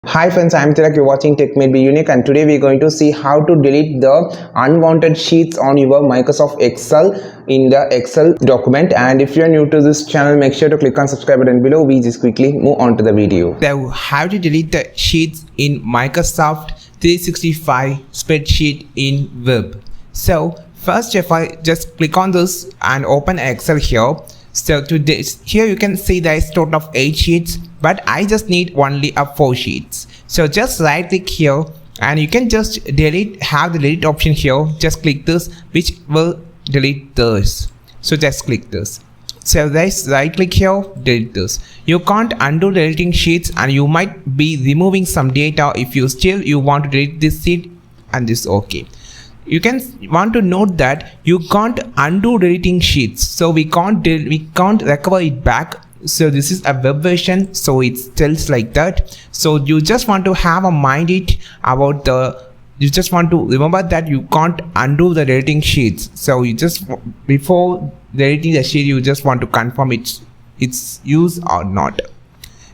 Hi friends, I am Tilak, you're watching Tech Made Be Unique, and today we are going to see how to delete the unwanted sheets on your Microsoft Excel in the Excel document. And if you are new to this channel, make sure to click on subscribe button below. We just quickly move on to the video. So how to delete the sheets in Microsoft 365 spreadsheet in web. So first, if I just click on this and open Excel here, so to this here you can see there is total of 8 sheets, but I just need only 4 sheets. So just right click here and you can just have the delete option here. Just click this, which will delete this. So just click this. So there's right click here, delete this. You can't undo deleting sheets, and you might be removing some data. If you want to delete this sheet, and this okay. You can want to note that you can't undo deleting sheets, so we can't recover it back. So this is a web version, so it tells like that. So you just want to have a mind it about you just want to remember that you can't undo the deleting sheets. So you just, before deleting the sheet, you just want to confirm its use or not.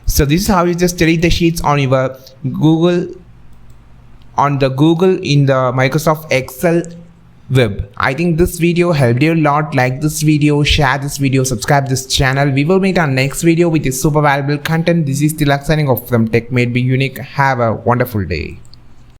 So this is how you just delete the sheets on your Google in the Microsoft Excel web. I think this video helped you a lot. Like this video, share this video, subscribe this channel. We will meet on next video with super valuable content. This is Tilak signing off from Tech Made Be Unique. Have a wonderful day.